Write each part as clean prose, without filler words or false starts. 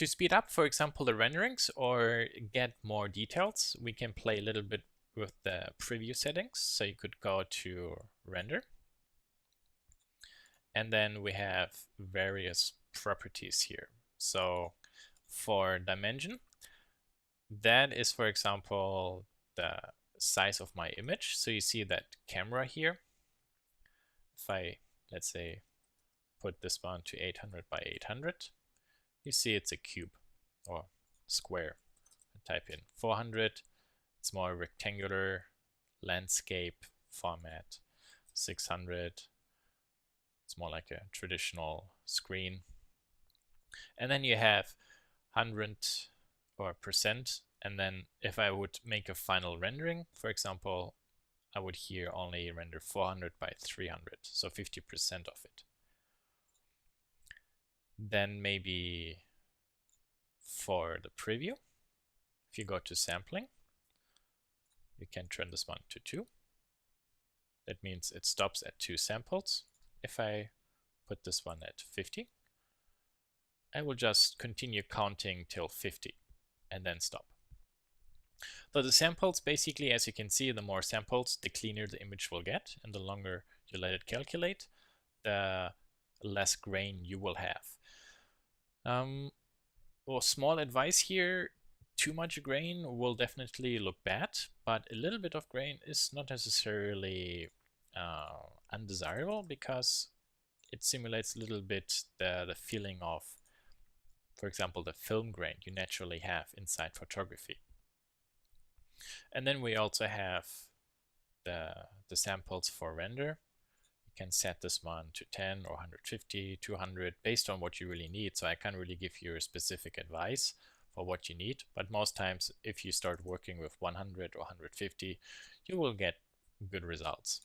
To speed up, for example, the renderings or get more details, we can play a little bit with the preview settings. So you could go to render, and then we have various properties here. So for dimension, that is, for example, the size of my image. So you see that camera here. If I, let's say, put this one to 800 by 800, you see it's a cube or square. I type in 400, it's more rectangular landscape format. 600, it's more like a traditional screen. And then you have 100 or percent. And then if I would make a final rendering, for example, I would here only render 400 by 300, so 50% of it. Then maybe for the preview, if you go to sampling, you can turn this one to 2. That means it stops at 2 samples. If I put this one at 50, I will just continue counting till 50 and then stop. So the samples, basically, as you can see, the more samples, the cleaner the image will get, and the longer you let it calculate, the less grain you will have. Well, small advice here, too much grain will definitely look bad, but a little bit of grain is not necessarily undesirable, because it simulates a little bit the feeling of, for example, the film grain you naturally have inside photography. And then we also have the samples for render. You can set this one to 10 or 150, 200, based on what you really need. So I can't really give you a specific advice for what you need, but most times if you start working with 100 or 150, you will get good results.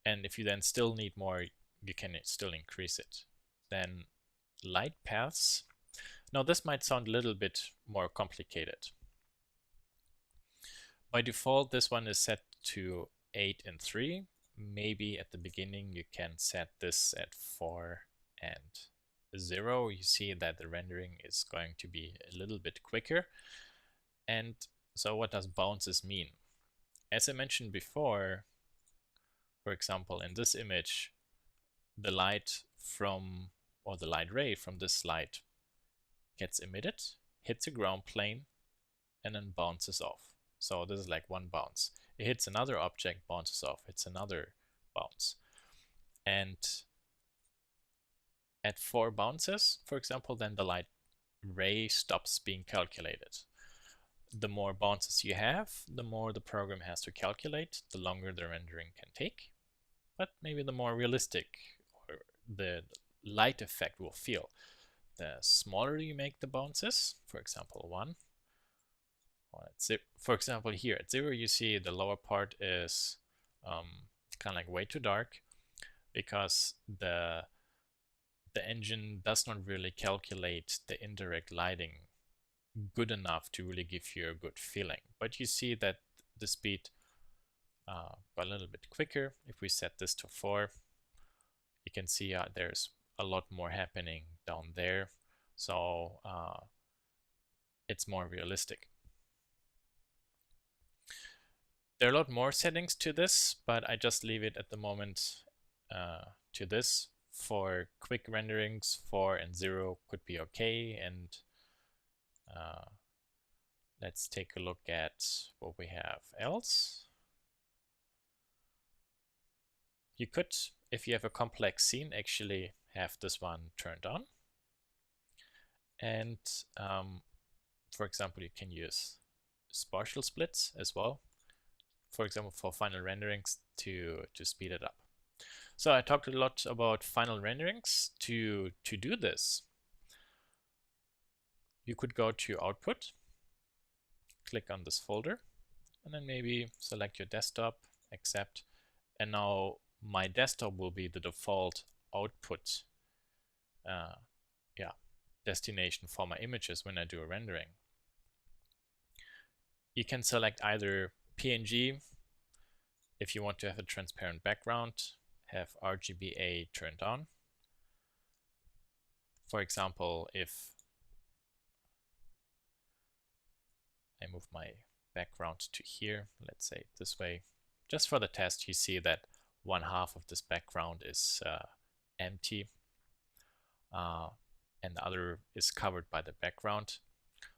And if you then still need more, you can still increase it. Then light paths. Now this might sound a little bit more complicated. By default, this one is set to 8 and 3. Maybe at the beginning you can set this at 4 and 0. You see that the rendering is going to be a little bit quicker. And so what does bounces mean? As I mentioned before, for example, in this image, the light from, or the light ray from this light gets emitted, hits a ground plane, and then bounces off. So this is like one bounce. It hits another object, bounces off, hits another bounce. And at 4 bounces, for example, then the light ray stops being calculated. The more bounces you have, the more the program has to calculate, the longer the rendering can take, but maybe the more realistic or the light effect will feel. The smaller you make the bounces, for example 1, for example here at 0, you see the lower part is kind of like way too dark, because the engine does not really calculate the indirect lighting good enough to really give you a good feeling. But you see that the speed got a little bit quicker. If we set this to 4, you can see there's a lot more happening down there. So it's more realistic. There are a lot more settings to this, but I just leave it at the moment to this. For quick renderings, 4 and 0 could be okay. And let's take a look at what we have else. You could, if you have a complex scene, actually have this one turned on. And for example, you can use spatial splits as well, for example, for final renderings to speed it up. So I talked a lot about final renderings. To do this, you could go to Output, click on this folder, and then maybe select your desktop, accept, and now my desktop will be the default output destination for my images when I do a rendering. You can select either PNG if you want to have a transparent background, have RGBA turned on. For example, if move my background to here, let's say this way. Just for the test, you see that one half of this background is empty and the other is covered by the background.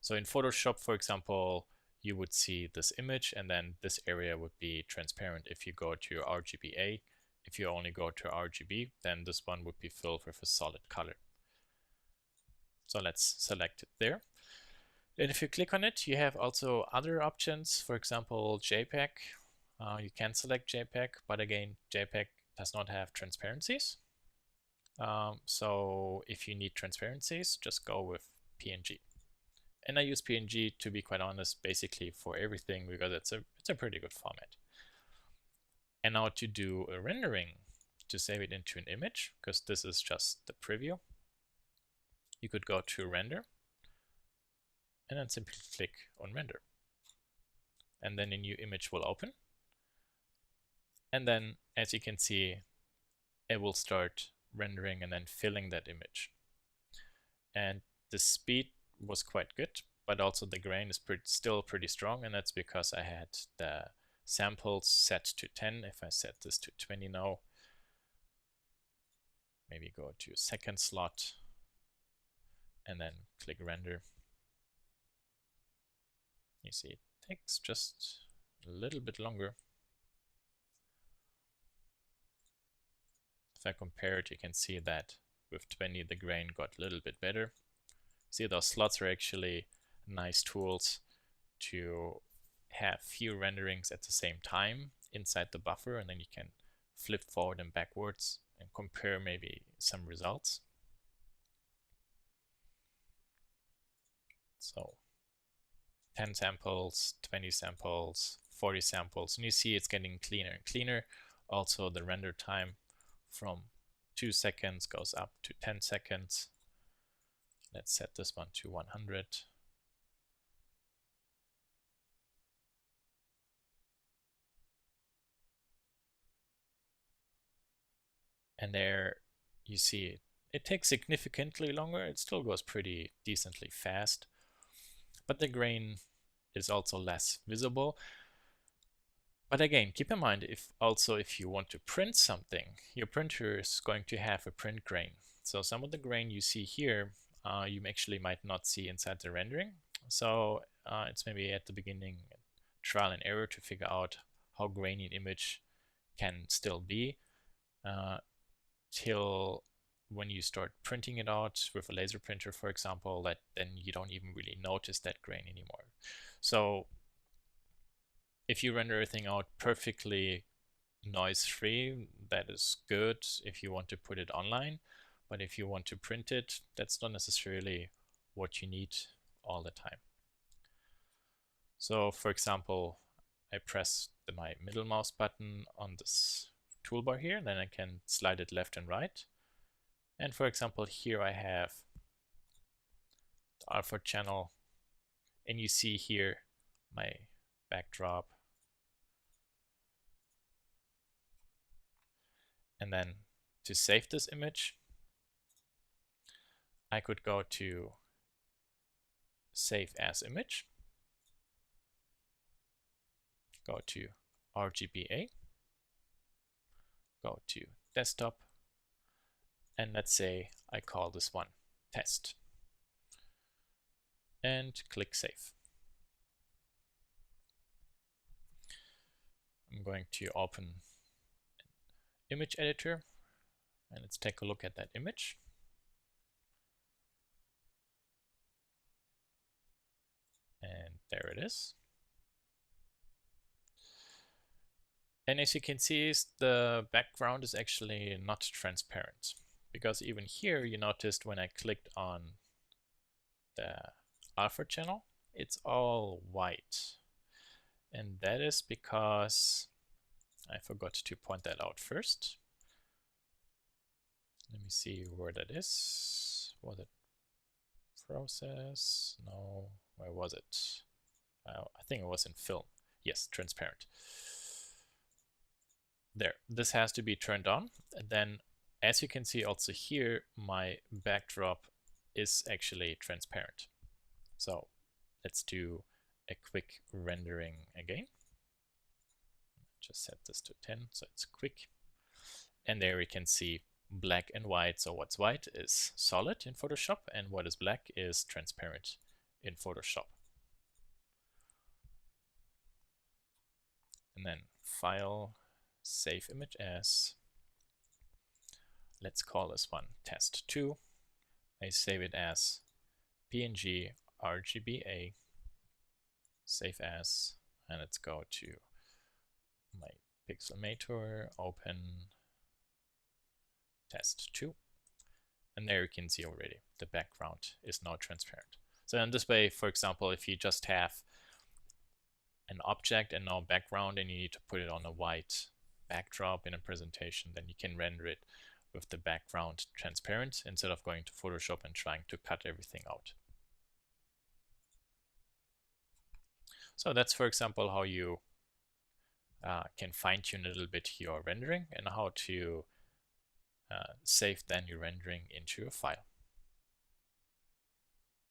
So in Photoshop, for example, you would see this image and then this area would be transparent if you go to RGBA. If you only go to RGB, then this one would be filled with a solid color. So let's select it there. And if you click on it, you have also other options, for example, JPEG. You can select JPEG, but again, JPEG does not have transparencies. So if you need transparencies, just go with PNG. And I use PNG, to be quite honest, basically for everything, because it's a pretty good format. And now to do a rendering, to save it into an image, because this is just the preview, you could go to render and then simply click on render. And then a new image will open. And then, as you can see, it will start rendering and then filling that image. And the speed was quite good, but also the grain is still pretty strong, and that's because I had the samples set to 10. If I set this to 20 now, maybe go to second slot and then click render. You see it takes just a little bit longer. If I compare it, you can see that with 20 the grain got a little bit better. See, those slots are actually nice tools to have few renderings at the same time inside the buffer, and then you can flip forward and backwards and compare maybe some results. So 10 samples, 20 samples, 40 samples, and you see it's getting cleaner and cleaner. Also the render time from 2 seconds goes up to 10 seconds. Let's set this one to 100. And there you see it takes significantly longer. It still goes pretty decently fast, but the grain is also less visible. But again, keep in mind, if you want to print something, your printer is going to have a print grain. So some of the grain you see here, you actually might not see inside the rendering. So it's maybe at the beginning trial and error to figure out how grainy an image can still be, till when you start printing it out with a laser printer, for example, that then you don't even really notice that grain anymore. So if you render everything out perfectly noise-free, that is good if you want to put it online. But if you want to print it, that's not necessarily what you need all the time. So for example, I press my middle mouse button on this toolbar here, then I can slide it left and right. And for example, here I have the alpha channel, and you see here my backdrop. And then to save this image, I could go to Save as Image, go to RGBA, go to Desktop, and let's say I call this one Test, and click Save. I'm going to open an image editor, and let's take a look at that image. And there it is. And as you can see, the background is actually not transparent, because even here you noticed when I clicked on the alpha channel, it's all white. And that is because I forgot to point that out first. Let me see where that is. Was it process? No, where was it? I think it was in film. Yes, transparent. There, this has to be turned on. And then as you can see also here, my backdrop is actually transparent. So let's do a quick rendering again. Just set this to 10 so it's quick. And there we can see black and white. So what's white is solid in Photoshop and what is black is transparent in Photoshop. And then File, Save Image As. Let's call this one test2. I save it as PNG RGBA, save as, and let's go to my Pixelmator, open test2. And there you can see already the background is now transparent. So in this way, for example, if you just have an object and no background and you need to put it on a white backdrop in a presentation, then you can render it with the background transparent instead of going to Photoshop and trying to cut everything out. So that's, for example, how you can fine-tune a little bit your rendering and how to save then your rendering into a file.